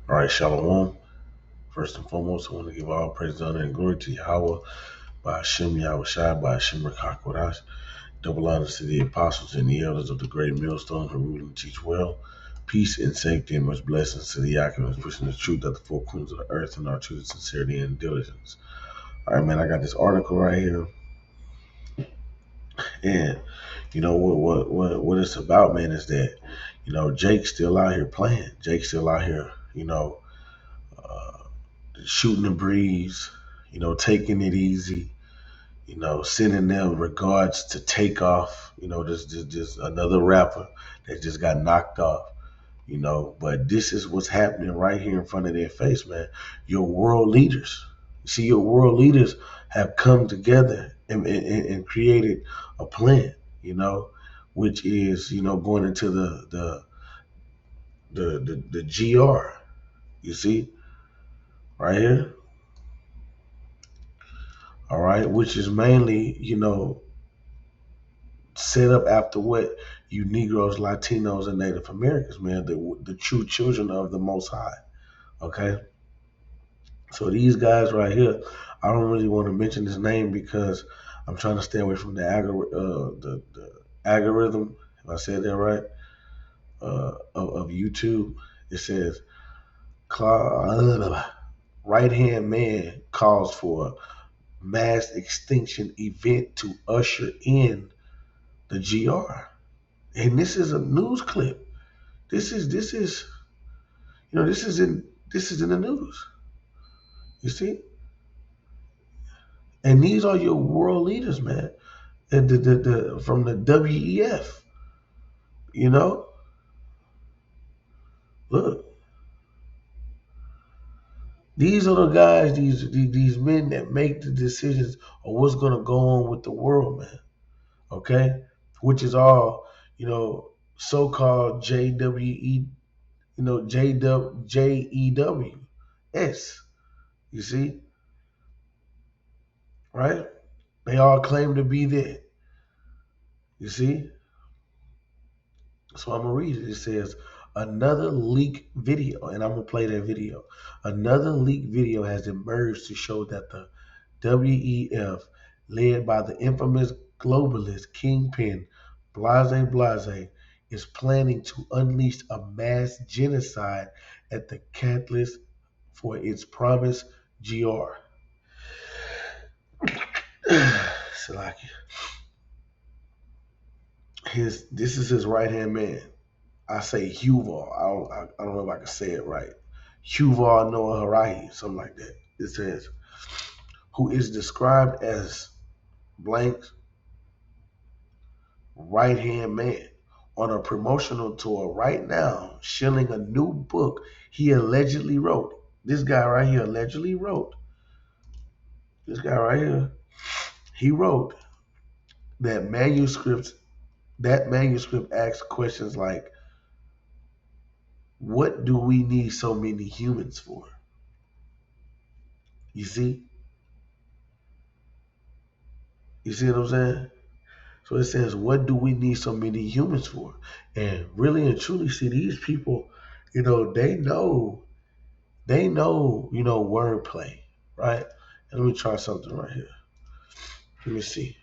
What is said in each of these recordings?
All right, Shalom. First and foremost, I want to give all praise, honor, and glory to Yahweh, by Hashem Yahweh Shai, by Hashem Rakakwadash. Double honors to the apostles and the elders of the great millstone who rule and teach well. Peace and safety and much blessings to the Yaakov pushing the truth at the four corners of the earth and our truth, sincerity, and diligence. All right, man, I got this article right here. And you know what it's about, man, is that, Jake's still out here playing. Jake's still out here, uh, shooting the breeze, taking it easy, sending them regards to Takeoff. Just another rapper that just got knocked off. But this is what's happening right here in front of their face, man. Your world leaders, see, your world leaders have come together and created a plan, which is, going into the GR. You see, right here, all right, which is mainly, set up after what you Negroes, Latinos, and Native Americans, man, the true children of the Most High. Okay, so these guys right here, I don't really want to mention his name because I'm trying to stay away from the algorithm. If I said that right, of YouTube, it says right hand man calls for mass extinction event to usher in the GR. And this is a news clip. This is this is in the news. You see, and these are your world leaders, man. And the from the WEF. You know, look, these are the guys, these men that make the decisions of what's gonna go on with the world, man. Okay, which is all, so-called JWE, JEWS. You see, right? They all claim to be there. You see? So I'm going to read it. It says, another leaked video, and I'm going to play that video. Another leaked video has emerged to show that the WEF, led by the infamous globalist kingpin Blase Blase, is planning to unleash a mass genocide at the catalyst for its promised GR. Salaki. This is his right hand man. I say Yuval. I don't know if I can say it right. Yuval Noah Harari, something like that. It says, who is described as blank's right hand man on a promotional tour right now, shilling a new book he allegedly wrote. This guy right here allegedly wrote. This guy right here, he wrote that manuscript. That manuscript asks questions like, what do we need so many humans for? You see? You see what I'm saying? So it says, what do we need so many humans for? And really and truly, see, these people, they know wordplay, right? And let me try something right here. Let me see.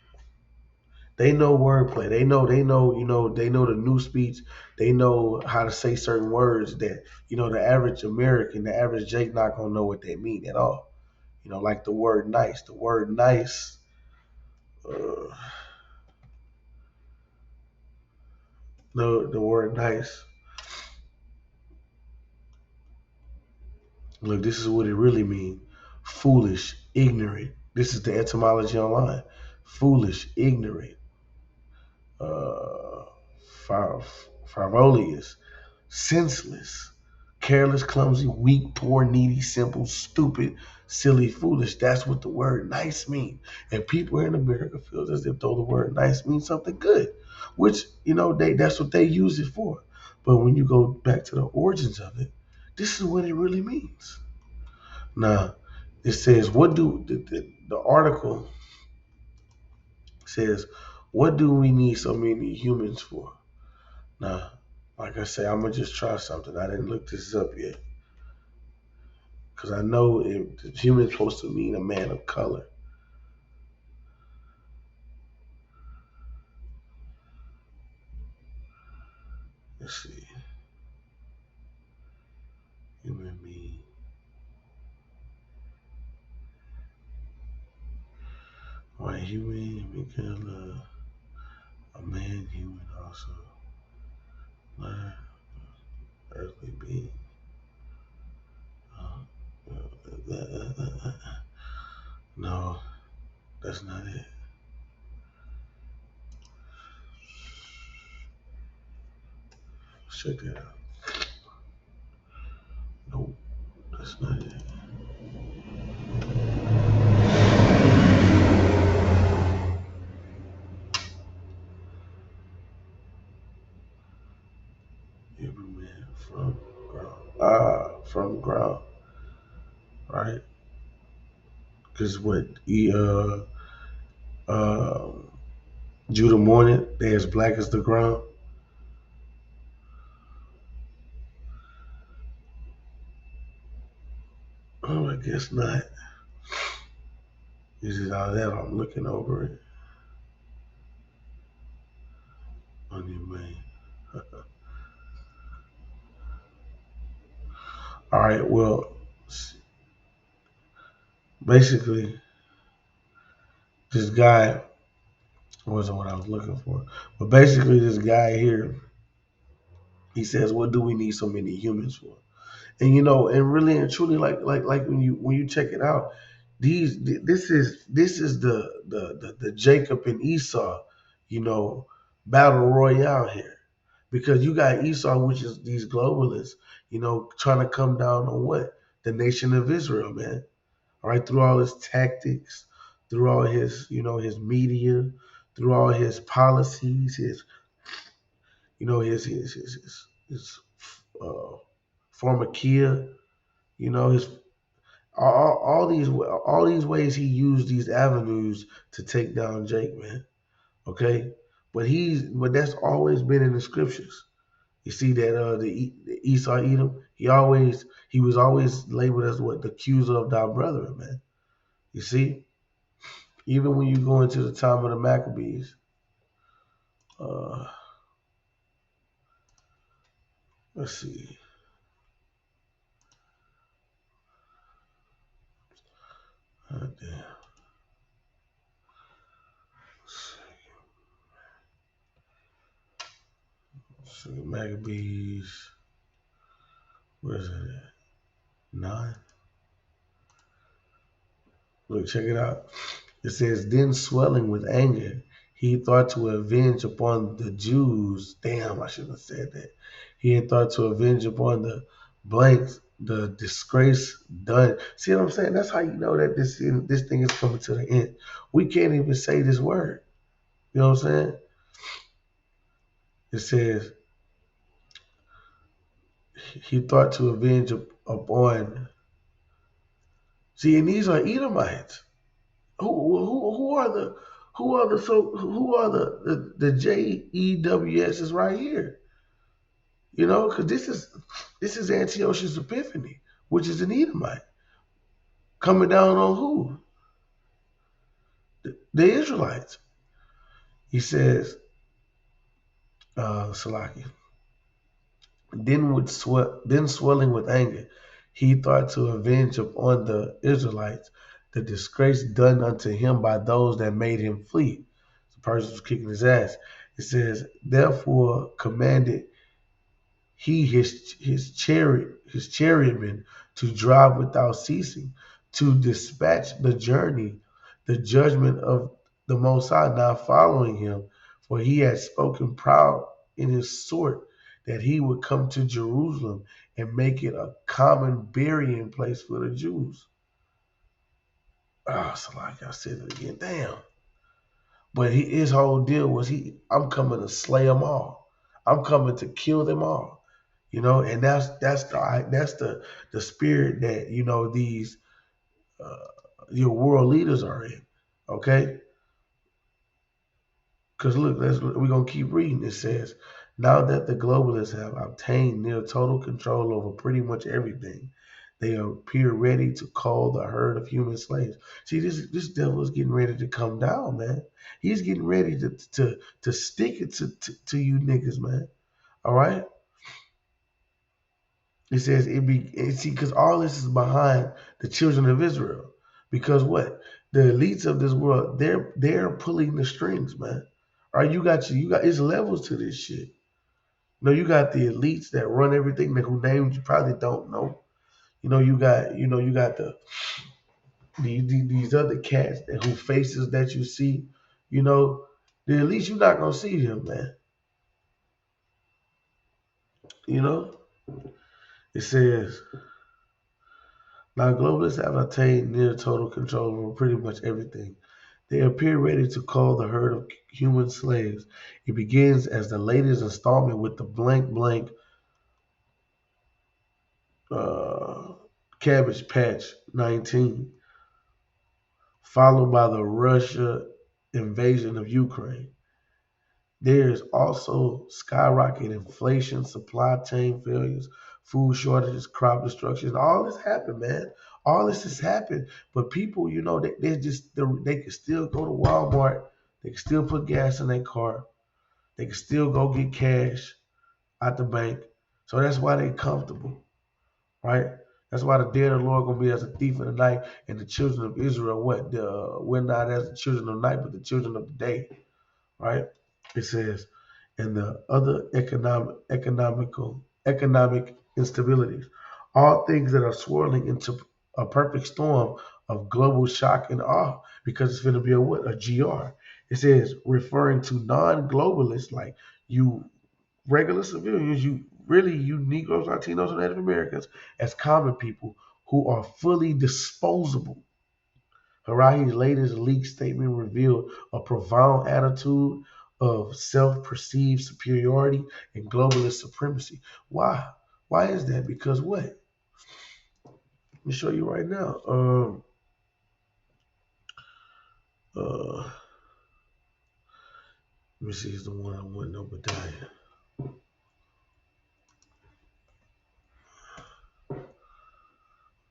They know wordplay. They know the new speech. They know how to say certain words that, the average American, the average Jake not gonna know what they mean at all. Like the word nice. The word nice, uh, the word nice. Look, this is what it really means. Foolish, ignorant. This is the etymology online. Foolish, ignorant, uh, frivolous, senseless, careless, clumsy, weak, poor, needy, simple, stupid, silly, foolish. That's what the word nice means. And people here in America feel as if though the word nice means something good, which, that's what they use it for. But when you go back to the origins of it, this is what it really means. Now, it says, what do the article says, what do we need so many humans for? Now, like I say, I'm gonna just try something. I didn't look this up yet. because I know human is supposed to mean a man of color. Let's see. Human being. White human because a man human also. Not earthly being. No, that's not it. Check that out. Nope, that's not it. Every man from ground. From ground, right? Because what uh Judah morning, they as black as the ground. Oh, I guess not. Is it all that? I'm looking over it on your man. All right. Well, basically, this guy wasn't what I was looking for, but basically, this guy here, he says, "What do we need so many humans for?" And and really and truly, like when you check it out, this is the Jacob and Esau, you know, battle royale here, because you got Esau, which is these globalists, trying to come down on what the nation of Israel, man. All right, through all his tactics, through all his his media, through all his policies, his his pharmakia, his all these ways he used these avenues to take down Jake, man. Okay, but that's always been in the scriptures. You see that the Esau Edom, he was always labeled as what the accuser of thy brethren, man. You see, even when you go into the time of the Maccabees, uh, let's see, damn, so Maccabees, where is it at? 9. Look, check it out. It says, then swelling with anger, he thought to avenge upon the Jews. Damn, I shouldn't have said that. He had thought to avenge upon the blanks the disgrace done. See what I'm saying? That's how you know that this thing is coming to the end. We can't even say this word. You know what I'm saying? It says he thought to avenge upon. See, and these are Edomites. Who are the JEWS is right here? Because this is Antiochus Epiphany, which is an Edomite, coming down on who? The Israelites. He says, Salaki. Then swelling with anger, he thought to avenge upon the Israelites the disgrace done unto him by those that made him flee. The person was kicking his ass. It says, therefore commanded he his chariotmen to drive without ceasing, to dispatch the journey, the judgment of the Most High not following him, for he had spoken proud in his sort that he would come to Jerusalem and make it a common burying place for the Jews. So like I said it again, damn. But his whole deal was I'm coming to slay them all. I'm coming to kill them all. And that's the spirit that these your world leaders are in. Okay, because look, we're gonna keep reading. It says, now that the globalists have obtained near total control over pretty much everything, They appear ready to call the herd of human slaves. See, this devil is getting ready to come down, man. He's getting ready to stick it to you niggas, man. All right. It says see, because all this is behind the children of Israel. Because what? The elites of this world, they're pulling the strings, man. All right, you got it's levels to this shit. You know, you got the elites that run everything, that who names you probably don't know. You got these other cats that who faces that you see. You know, the elites you're not gonna see them, man. You know, it says now globalists have attained near total control over pretty much everything. They appear ready to call the herd of human slaves. It begins as the latest installment with the blank blank uh, Cabbage Patch 19, followed by the Russia invasion of Ukraine. There is also skyrocketing inflation, supply chain failures, food shortages, crop destruction. All this happened, man. All this has happened. But people, they can still go to Walmart. They can still put gas in their car. They can still go get cash out the bank. So that's why they comfortable, right? That's why the day of the Lord gonna be as a thief in the night, and the children of Israel, we're not as the children of night, but the children of the day, right? It says, and the other economic instabilities, all things that are swirling into a perfect storm of global shock and awe, because it's going to be a GR. It says, referring to non-globalists like you regular civilians, you Negroes, Latinos, and Native Americans as common people who are fully disposable. Harahi's latest leaked statement revealed a profound attitude of self-perceived superiority and globalist supremacy. Why? Why is that? Because what? Let me show you right now. Let me see. Is the one I want. Obadiah.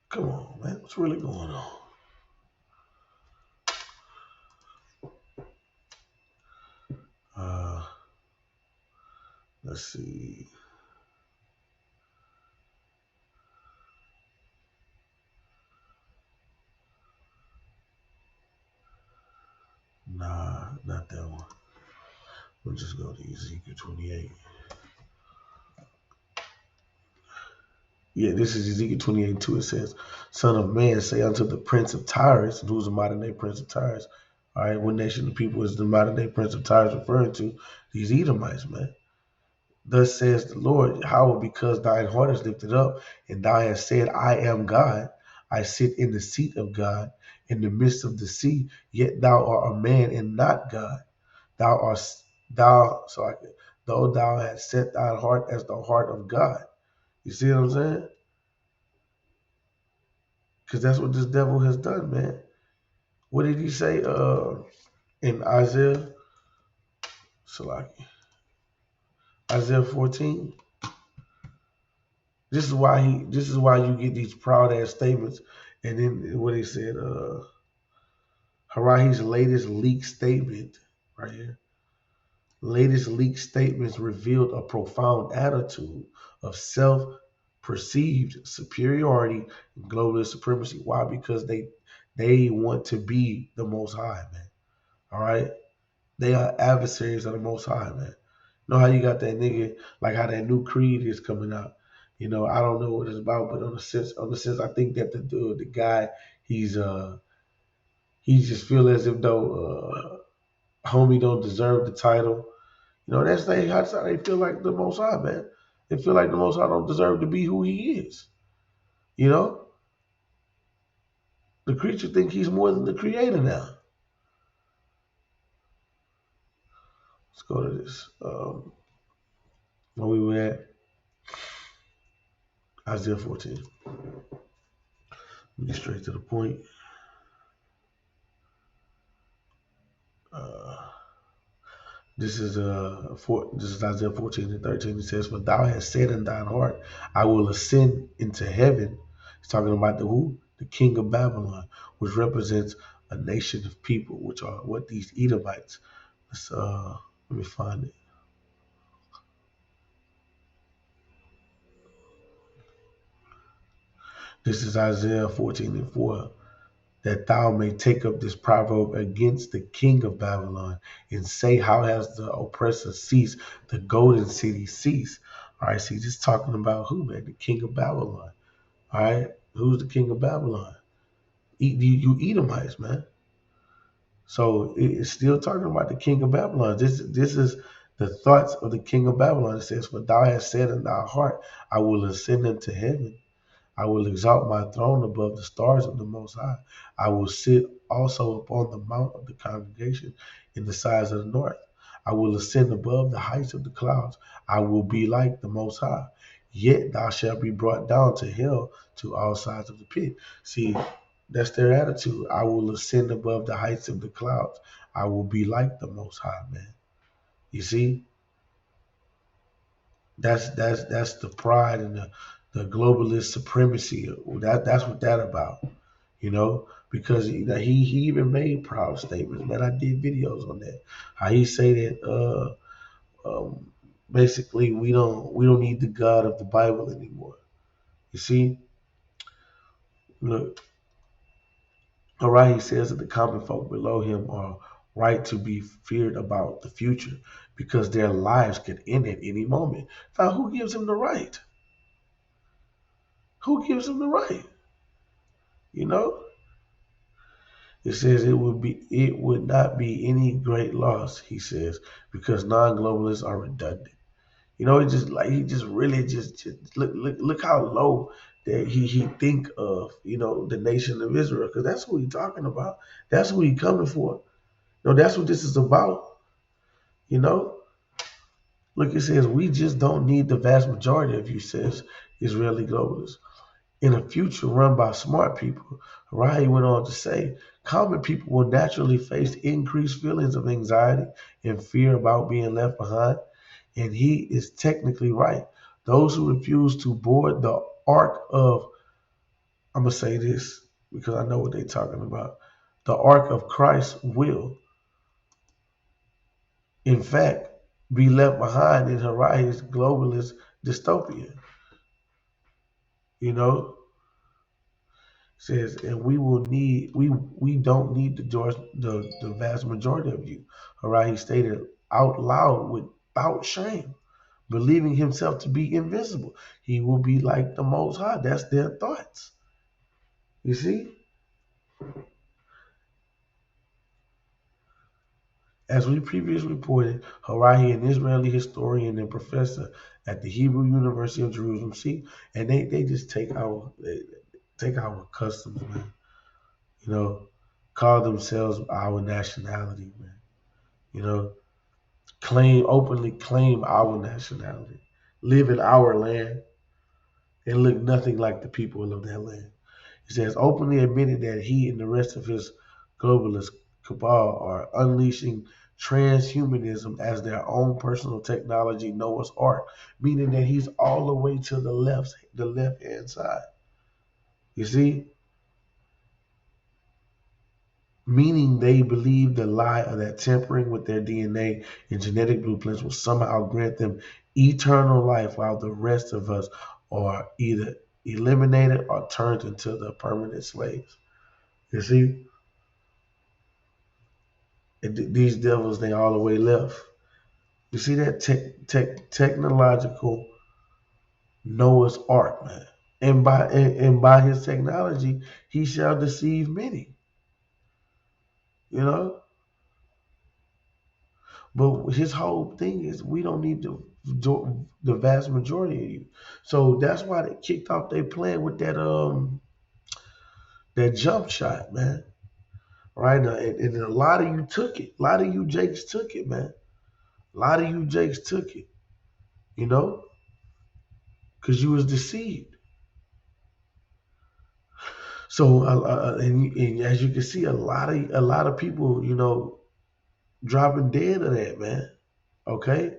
Come on, man. What's really going on? Uh, let's see. Nah, not that one. We'll just go to Ezekiel 28. Yeah, this is Ezekiel 28 2. It says, Son of man, say unto the prince of Tyrus, and who's the modern day prince of Tyrus? All right, what nation of people is the modern day prince of Tyrus referring to? These Edomites, man. Thus says the Lord, how because thine heart is lifted up, and thou hast said, I am God. I sit in the seat of God in the midst of the sea, yet thou art a man and not God. Thou art though thou hast set thine heart as the heart of God. You see what I'm saying? Because that's what this devil has done, man. What did he say in Isaiah? Salaki. Isaiah 14. This is why you get these proud ass statements. And then what he said, Harahi's latest leaked statement, right here. Latest leaked statements revealed a profound attitude of self-perceived superiority and global supremacy. Why? Because they want to be the most high, man. All right? They are adversaries of the Most High, man. You know how you got that nigga, like how that new creed is coming out. You know, I don't know what it's about, but on the sense, I think that the guy, he's he just feel as if though homie don't deserve the title. You know, that's how they feel like the Most High, man. They feel like the Most High don't deserve to be who he is. You know, the creature think he's more than the creator now. Let's go to this. Where we were at Isaiah 14. Get straight to the point. Uh, this is Isaiah 14 and 13. It says, "For thou hast said in thine heart, I will ascend into heaven. He's talking about the who? The king of Babylon, which represents a nation of people, which are what these Edomites. Let me find it. This is Isaiah 14:4. That thou may take up this proverb against the king of Babylon and say, how has the oppressor ceased, the golden city ceased? All right, see, just talking about who, man? The king of Babylon. All right, who's the king of Babylon? You Edomites, man. So it's still talking about the king of Babylon. This is the thoughts of the king of Babylon. It says, for thou hast said in thy heart, I will ascend into heaven. I will exalt my throne above the stars of the Most High. I will sit also upon the mount of the congregation in the sides of the north. I will ascend above the heights of the clouds. I will be like the Most High. Yet thou shalt be brought down to hell to all sides of the pit. See, that's their attitude. I will ascend above the heights of the clouds. I will be like the Most High, man. You see, that's the pride and the globalist supremacy. That's what that about, because he even made proud statements. Man, I did videos on that. How he say that basically we don't need the God of the Bible anymore. You see, look, all right. He says that the common folk below him are right to be feared about the future because their lives could end at any moment. Now, who gives him the right? Who gives him the right? You know, it says it would not be any great loss, he says, because non-globalists are redundant. It just like he just really just look how low that he think of, the nation of Israel, because that's what he's talking about. That's what he's coming for. That's what this is about. You know, Look, it says we just don't need the vast majority of you, says Israeli globalists. In a future run by smart people, Rahi went on to say, common people will naturally face increased feelings of anxiety and fear about being left behind. And he is technically right. Those who refuse to board the ark of, I'm going to say this because I know what they're talking about, the ark of Christ will, in fact, be left behind in Harari's globalist dystopia. You know, says, and we don't need the vast majority of you. Harari stated out loud without shame, believing himself to be invincible. He will be like the Most High. That's their thoughts. You see? As we previously reported, Harari, an Israeli historian and professor at the Hebrew University of Jerusalem, and they just take our customs, man. You know, call themselves our nationality, man. You know, openly claim our nationality, live in our land, and look nothing like the people of that land. He says openly admitted that he and the rest of his globalist cabal are unleashing transhumanism as their own personal technology Noah's Ark, meaning that he's all the way to the left hand side. You see? Meaning they believe the lie of that tampering with their DNA and genetic blueprints will somehow grant them eternal life while the rest of us are either eliminated or turned into the permanent slaves. You see? These devils, they all the way left. You see that technological Noah's Ark, man. And by his technology, he shall deceive many. You know? But his whole thing is we don't need the vast majority of you. So that's why they kicked off their plan with that jump shot, man. Right now, and a lot of you took it. A lot of you Jakes took it, man. A lot of you Jakes took it. You know, because you was deceived. So, and as you can see, a lot of people, dropping dead of that, man. Okay,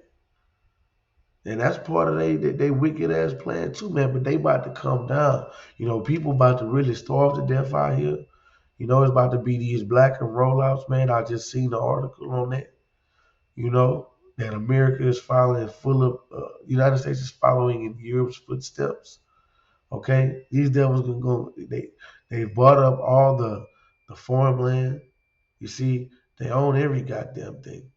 And that's part of they wicked ass plan too, man. But they about to come down. People about to really starve to death out here. It's about to be these black and rollouts, man. I just seen the article on that. You know that America is following full of United States is following in Europe's footsteps. Okay, these devils gonna go. They bought up all the farmland. You see, they own every goddamn thing.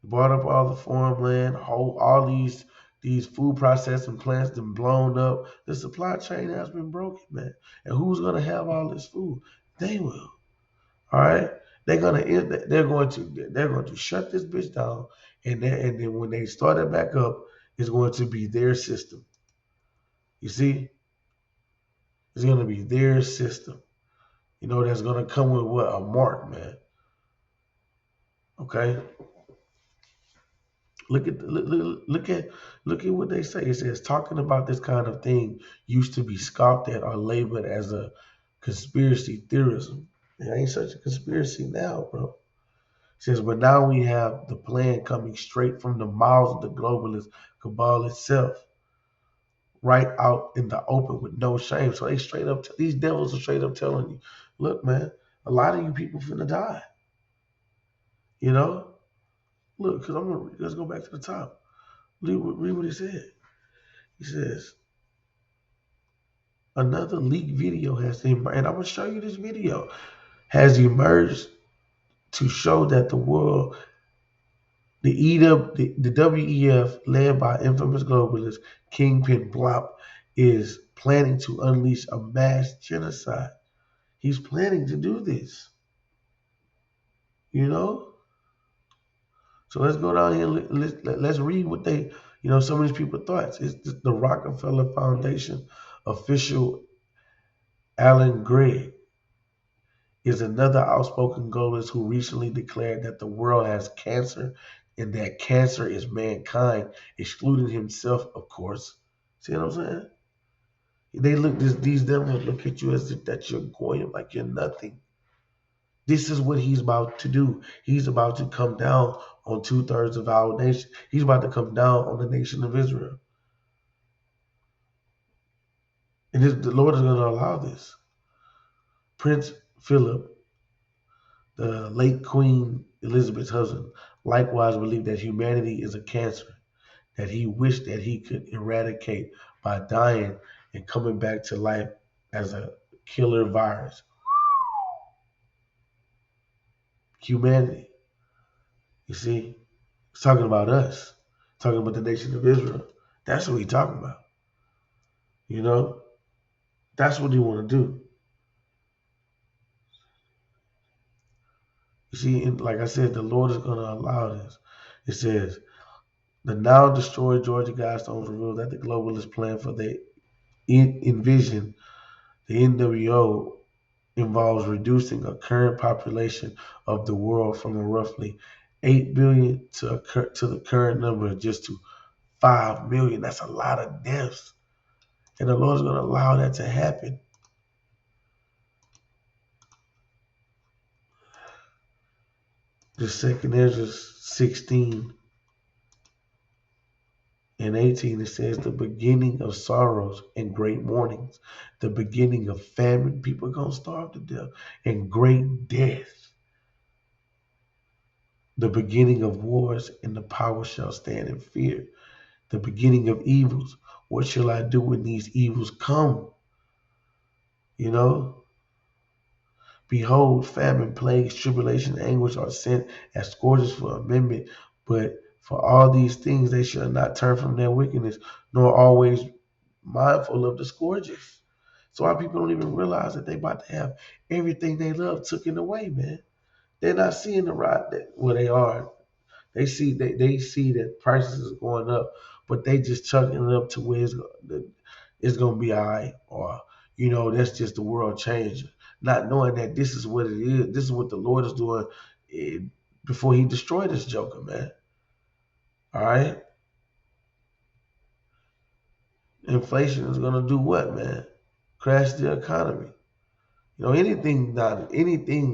Bought up all the farmland, all these food processing plants been blown up. The supply chain has been broken, man. And who's gonna have all this food? They will. All right. They're going to shut this bitch down, and then when they start it back up, it's going to be their system. You see, it's going to be their system. That's going to come with what, a mark, man. Okay. Look at what they say. It says talking about this kind of thing used to be scoffed at or labeled as a conspiracy theorism. It ain't such a conspiracy now, bro. It says, but now we have the plan coming straight from the mouths of the globalist cabal itself, right out in the open with no shame. So these devils are straight up telling you, look, man, a lot of you people finna die. You know, look, because let's go back to the top. Read what he said. He says, another leaked video has emerged, and I'm going to show you this video, has emerged to show that the world, the WEF, led by infamous globalist Kingpin Blop, is planning to unleash a mass genocide. He's planning to do this, you know? So let's go down here and let's read what some of these people thought. It's the Rockefeller Foundation official Alan Gregg is another outspoken globalist who recently declared that the world has cancer and that cancer is mankind, excluding himself, of course. See what I'm saying? These devils look at you as if that you're going like you're nothing. This is what he's about to do. He's about to come down on 2/3 of our nation. He's about to come down on the nation of Israel. And the Lord is going to allow this. Prince Philip, the late Queen Elizabeth's husband, likewise believed that humanity is a cancer that he wished that he could eradicate by dying and coming back to life as a killer virus. Humanity. You see? He's talking about us. Talking about the nation of Israel. That's what he's talking about. You know? That's what he want to do. You see, like I said, the Lord is going to allow this. It says, the now destroyed Georgia Guidestones reveal that the globalist plan for the envision, the NWO, involves reducing a current population of the world from a roughly 8 billion to the current number of just to 5 million. That's a lot of deaths. And the Lord is going to allow that to happen. The second Ezra 16 and 18, it says, the beginning of sorrows and great mournings, the beginning of famine, people are going to starve to death, and great death, the beginning of wars, and the power shall stand in fear, the beginning of evils. What shall I do when these evils come? You know, behold, famine, plagues, tribulation, anguish are sent as scourges for amendment, but for all these things they shall not turn from their wickedness, nor always mindful of the scourges. So our people don't even realize that they about to have everything they love taken away, man. They're not seeing the right that where they are. They see that prices are going up, but they just chucking it up to where it's gonna be all right, or that's just the world changing, not knowing that this is what it is. This is what the Lord is doing before He destroyed this joker, man. All right, inflation is gonna do what, man? Crash the economy. Anything,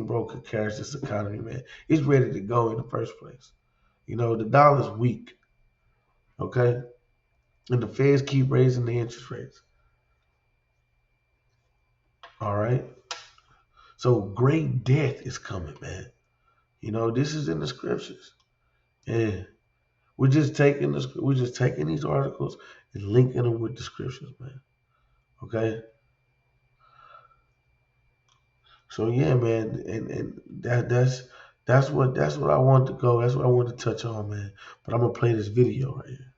bro, could crash this economy, man. It's ready to go in the first place. The dollar's weak. Okay? And the feds keep raising the interest rates. All right? So great death is coming, man. This is in the scriptures. Yeah. We're just taking these articles and linking them with the scriptures, man. Okay? So yeah, man, and that's what I wanted to go. That's what I wanted to touch on, man. But I'm gonna play this video right here.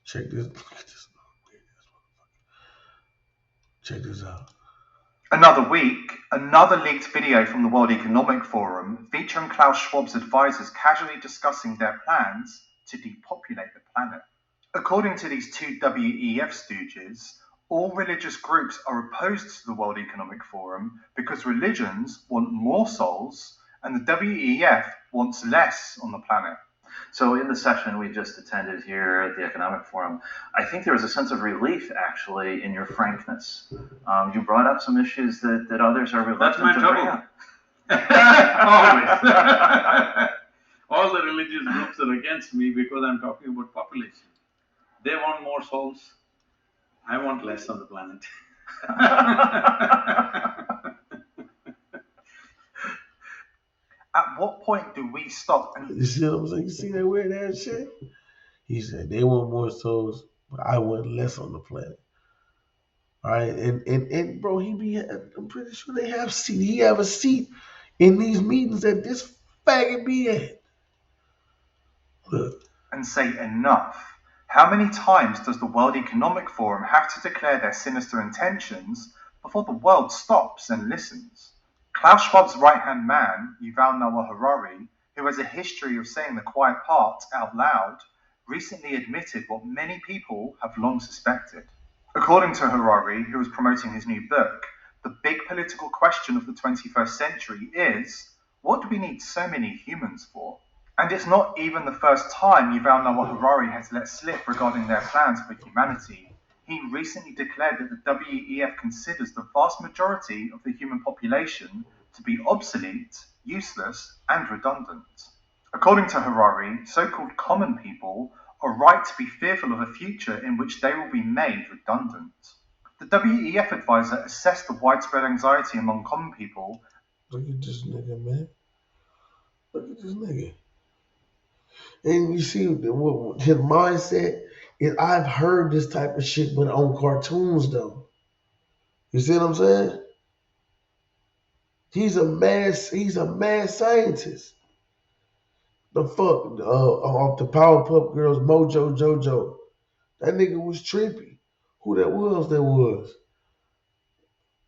Check this. Check this out. Another week, another leaked video from the World Economic Forum featuring Klaus Schwab's advisors casually discussing their plans to depopulate the planet. According to these two WEF stooges, all religious groups are opposed to the World Economic Forum because religions want more souls and the WEF wants less on the planet. So in the session we just attended here at the Economic Forum, I think there was a sense of relief actually in your frankness. You brought up some issues that others are reluctant to bring up. Always. All the religious groups are against me because I'm talking about population. They want more souls. I want less on the planet. At what point do we stop? You see what I'm saying? You see that weird ass shit? He said they want more souls, but I want less on the planet. All right, and bro, I'm pretty sure they have seat. He have a seat in these meetings that this faggot be at. Look. And say enough. How many times does the World Economic Forum have to declare their sinister intentions before the world stops and listens? Klaus Schwab's right-hand man, Yuval Noah Harari, who has a history of saying the quiet part out loud, recently admitted what many people have long suspected. According to Harari, who was promoting his new book, the big political question of the 21st century is, what do we need so many humans for? And it's not even the first time Yuval Noah Harari has let slip regarding their plans for humanity. He recently declared that the WEF considers the vast majority of the human population to be obsolete, useless, and redundant. According to Harari, so-called common people are right to be fearful of a future in which they will be made redundant. The WEF advisor assessed the widespread anxiety among common people. Look at this nigga, man. Look at this nigga. And you see his mindset is, I've heard this type of shit, but on cartoons though. You see what I'm saying? He's a mad scientist. The fuck off the Powerpuff Girls, Mojo Jojo. That nigga was trippy. Who that was?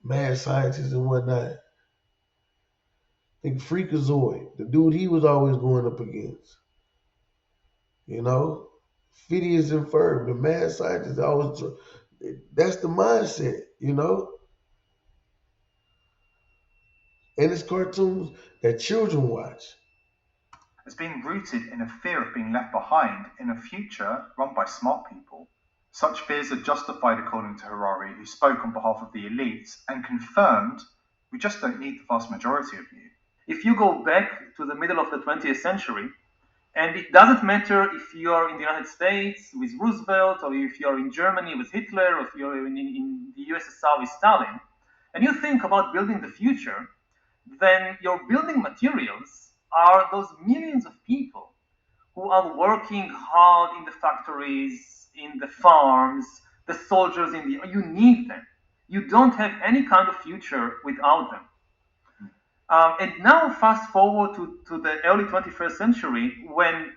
Mad scientist and whatnot. Think Freakazoid, the dude he was always going up against. Phineas and Ferb, the mad scientist always. That's the mindset, And it's cartoons that children watch. As being rooted in a fear of being left behind in a future run by smart people. Such fears are justified according to Harari, who spoke on behalf of the elites and confirmed, we just don't need the vast majority of you. If you go back to the middle of the 20th century, and it doesn't matter if you're in the United States with Roosevelt, or if you're in Germany with Hitler, or if you're in the USSR with Stalin, and you think about building the future, then your building materials are those millions of people who are working hard in the factories, in the farms, the soldiers you need them. You don't have any kind of future without them. And now fast forward to the early 21st century, when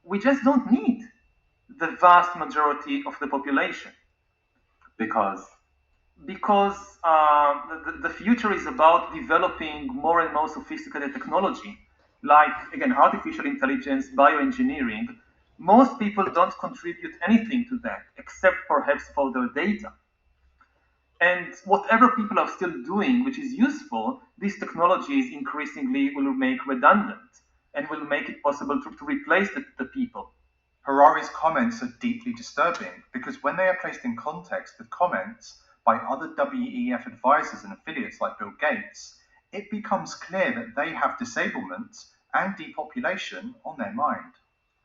we just don't need the vast majority of the population. Because the future is about developing more and more sophisticated technology, like, again, artificial intelligence, bioengineering. Most people don't contribute anything to that, except perhaps for their data. And whatever people are still doing, which is useful, these technologies increasingly will make redundant and will make it possible to replace the people. Harari's comments are deeply disturbing because when they are placed in context with comments by other WEF advisors and affiliates like Bill Gates, it becomes clear that they have disablement and depopulation on their mind.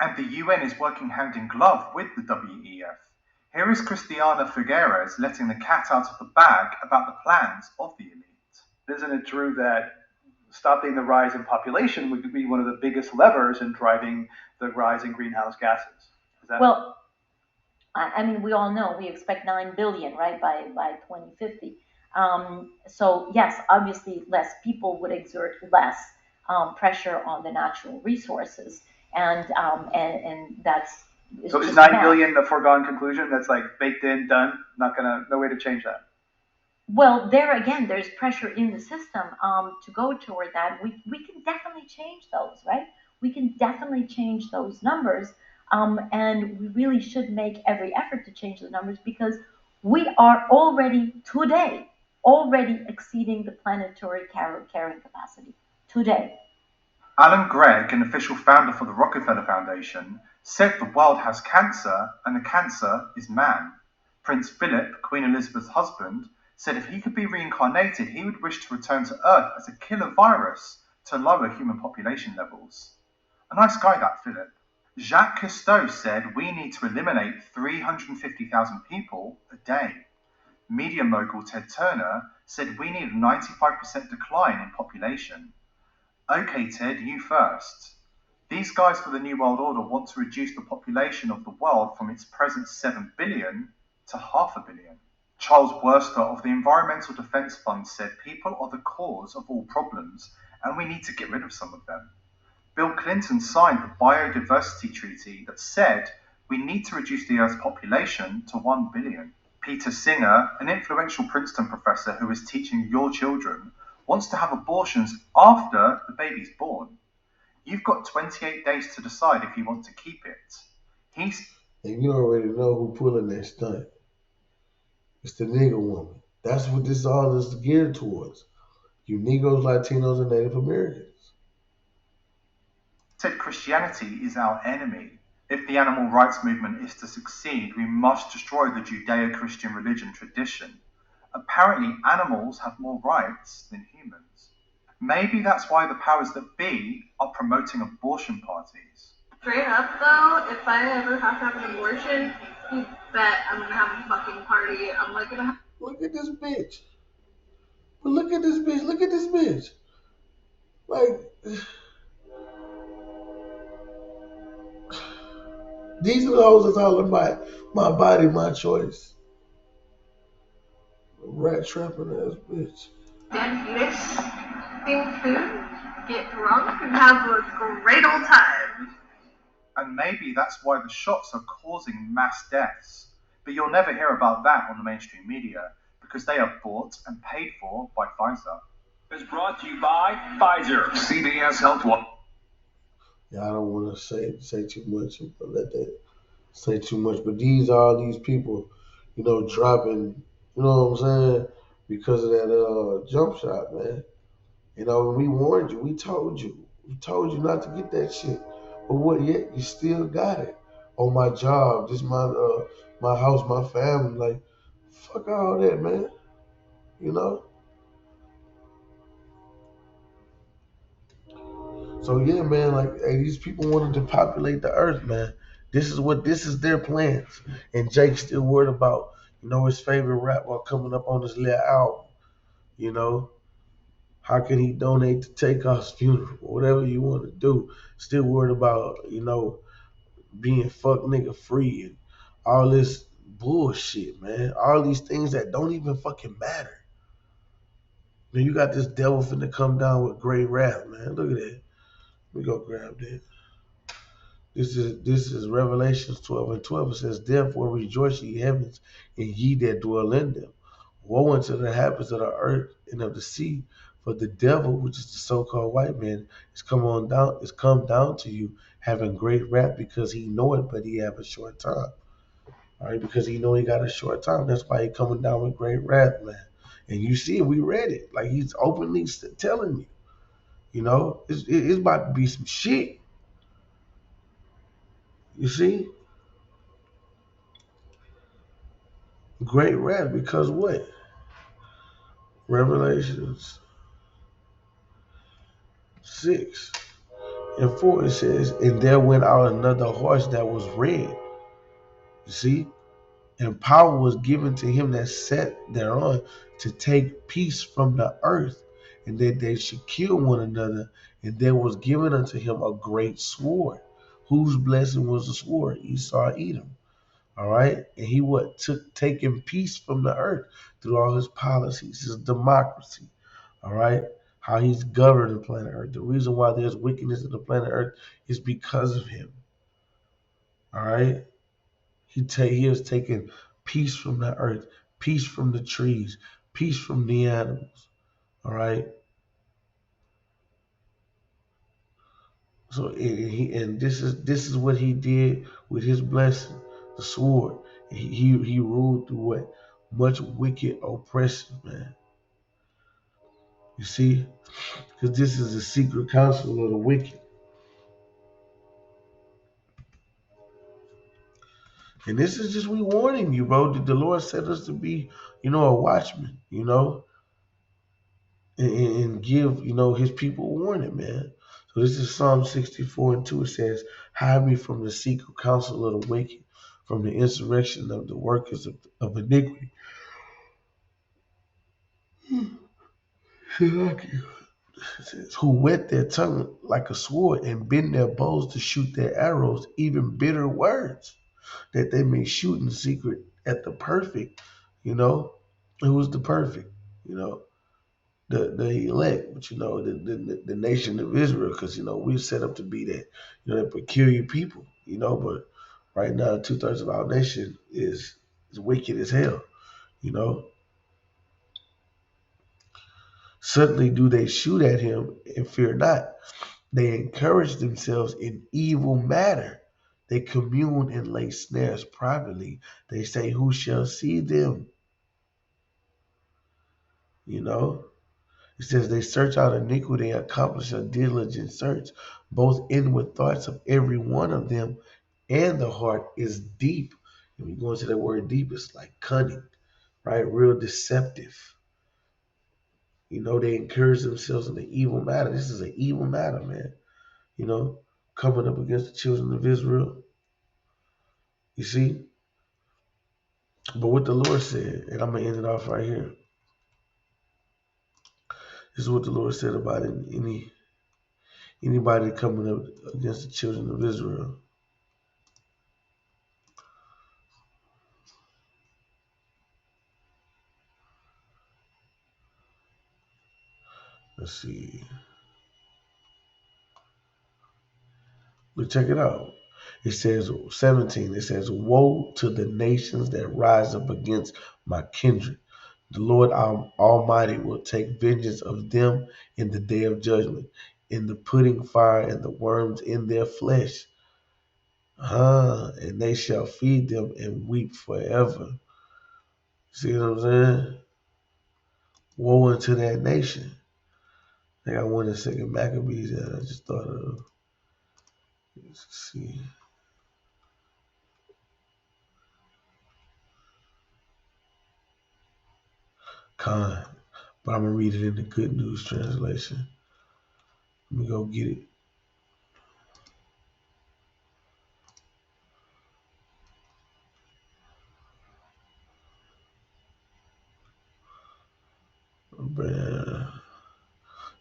And the UN is working hand in glove with the WEF. Here is Christiana Figueres letting the cat out of the bag about the plans of the elite. Isn't it true that stopping the rise in population would be one of the biggest levers in driving the rise in greenhouse gases? Well, I mean, we all know we expect 9 billion, right, by 2050. So yes, obviously, less people would exert less pressure on the natural resources, and that's so is 9 billion a foregone conclusion? That's like baked in, done. No way to change that. Well, there again, there's pressure in the system to go toward that. We can definitely change those, right? We can definitely change those numbers, and we really should make every effort to change the numbers because we are already exceeding the planetary carrying capacity today. Alan Gregg, an official founder for the Rockefeller Foundation, said the world has cancer and the cancer is man. Prince Philip, Queen Elizabeth's husband, said if he could be reincarnated, he would wish to return to Earth as a killer virus to lower human population levels. A nice guy, that Philip. Jacques Cousteau said we need to eliminate 350,000 people a day. Media mogul Ted Turner said we need a 95% decline in population. Okay, Ted, you first. These guys for the New World Order want to reduce the population of the world from its present 7 billion to 500 million. Charles Worster of the Environmental Defense Fund said people are the cause of all problems and we need to get rid of some of them. Bill Clinton signed the Biodiversity Treaty that said we need to reduce the Earth's population to 1 billion. Peter Singer, an influential Princeton professor who is teaching your children, wants to have abortions after the baby's born. You've got 28 days to decide if you want to keep it. And you already know who pulling that stunt. It's the nigger woman. That's what this all is geared towards. You Negroes, Latinos, and Native Americans. Said Christianity is our enemy. If the animal rights movement is to succeed, we must destroy the Judeo-Christian religion tradition. Apparently, animals have more rights than humans. Maybe that's why the powers that be are promoting abortion parties. Straight up, though, if I ever have to have an abortion, you bet I'm gonna have a fucking party. I'm like gonna have... Look at this bitch. But look at this bitch. Look at this bitch. Like, these are the hoes that's all in my body, my choice. Rat trapping ass bitch. Stand fetus, think food, get drunk, and have a great old time. And maybe that's why the shots are causing mass deaths. But you'll never hear about that on the mainstream media because they are bought and paid for by Pfizer. Is brought to you by Pfizer. CVS Health One. Yeah, I don't want to say too much, but let that say too much. But these are all these people, dropping, you know what I'm saying, because of that jump shot, man. When we warned you, we told you not to get that shit. But what yet? You still got it. On my job, this my house, my family. Like, fuck all that, man. So yeah, man, like, hey, these people wanted to populate the earth, man. This is their plans. And Jake's still worried about, his favorite rap while coming up on his little album. How can he donate to Takeoff's funeral? Whatever you want to do. Still worried about, being fuck nigga free and all this bullshit, man. All these things that don't even fucking matter. Now you got this devil finna come down with great wrath, man. Look at that. Let me go grab that. This is Revelations 12:12. It says, therefore rejoice ye heavens, and ye that dwell in them. Woe unto the inhabitants of the earth and of the sea, for the devil, which is the so-called white man, is come down to you, having great wrath, because he know it, but he have a short time. All right, because he know he got a short time. That's why he coming down with great wrath, man. And you see, we read it. Like, he's openly telling you. It's about to be some shit. You see? Great wrath, because what? Revelations 6. And 4 it says, and there went out another horse that was red. You see? And power was given to him that sat thereon to take peace from the earth, and that they should kill one another. And there was given unto him a great sword, whose blessing was the sword, Esau Edom. All right. And he took taking peace from the earth through all his policies, his democracy. All right. How he's governed the planet Earth. The reason why there's wickedness in the planet Earth is because of him. All right. He has taken peace from the earth, peace from the trees, peace from the animals. All right. So and this is what he did with his blessing, the sword. He ruled through what? Much wicked oppression, man. You see? Because this is the secret counsel of the wicked. And this is just we warning you, bro. The Lord set us to be, a watchman, and give, his people warning, man. So this is Psalm 64 and 2. It says, hide me from the secret counsel of the wicked, from the insurrection of the workers of iniquity. It says, who wet their tongue like a sword and bend their bows to shoot their arrows, even bitter words, that they may shoot in secret at the perfect, who's the perfect, the elect, but the nation of Israel, because we're set up to be that peculiar people, but right now 2/3 of our nation is wicked as hell, you know. Suddenly do they shoot at him and fear not. They encourage themselves in evil matter. They commune and lay snares privately. They say, who shall see them? You know? It says they search out iniquity and accomplish a diligent search. Both inward thoughts of every one of them and the heart is deep. And we go into that word deep, it's like cunning, right? Real deceptive. They encourage themselves in the evil matter. This is an evil matter, man. Coming up against the children of Israel. You see? But what the Lord said, and I'm going to end it off right here. This is what the Lord said about anybody coming up against the children of Israel. Let's see. But check it out. It says 17, it says, woe to the nations that rise up against my kindred. The Lord Almighty will take vengeance of them in the day of judgment, in the putting fire and the worms in their flesh. And they shall feed them and weep forever. See what I'm saying? Woe unto that nation. I got one in Second Maccabees that I just thought of. Let's see. Con. But I'm going to read it in the Good News Translation. Let me go get it.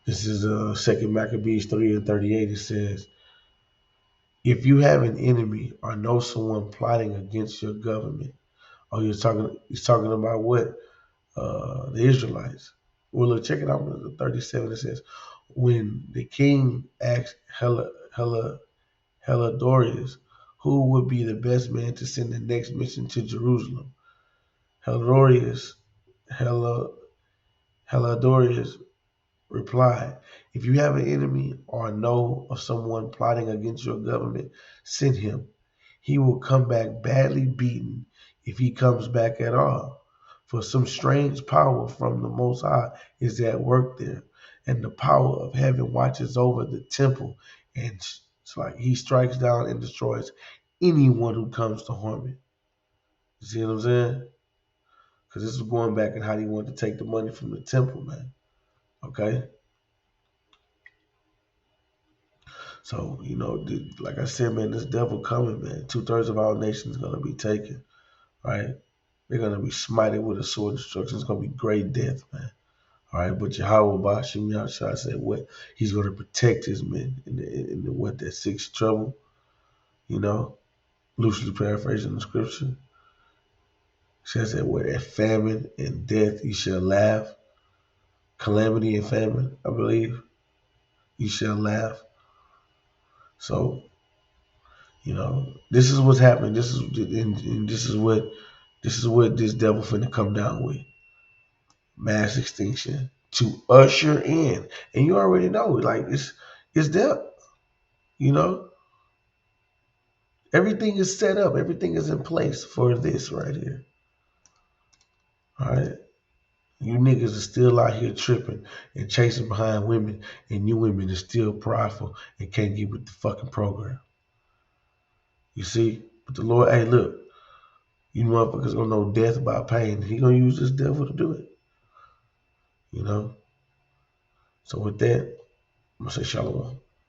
This is Second Maccabees 3 and 38. It says, if you have an enemy or know someone plotting against your government, he's talking about what? The Israelites. Well, look, check it out. The 37, it says, when the king asked Heladorius who would be the best man to send the next mission to Jerusalem, Heladorius replied, if you have an enemy or know of someone plotting against your government, send him. He will come back badly beaten if he comes back at all. For some strange power from the Most High is at work there, and the power of heaven watches over the temple, and it's like he strikes down and destroys anyone who comes to harm it. You see what I'm saying? Because this is going back and how he wanted to take the money from the temple, man. Okay? So, you know, like I said, man, this devil coming, man. 2/3 of our nation is going to be taken, right? They're going to be smited with a sword of destruction. It's going to be great death, man. All right, but Yahweh Bashim Yahshua said what? He's going to protect his men in the what, that sixth trouble, you know, loosely paraphrasing the scripture. It says that what? At famine and death you shall laugh. Calamity and famine, I believe, you shall laugh. So, you know, this is what's happening. This is what this devil finna come down with. Mass extinction to usher in. And you already know, like it's there. You know? Everything is set up, everything is in place for this right here. Alright? You niggas are still out here tripping and chasing behind women, and you women are still prideful and can't get with the fucking program. You see? But the Lord, hey, look, you motherfuckers gonna know death by pain. He gonna use this devil to do it. You know? So with that, I'm gonna say shalom.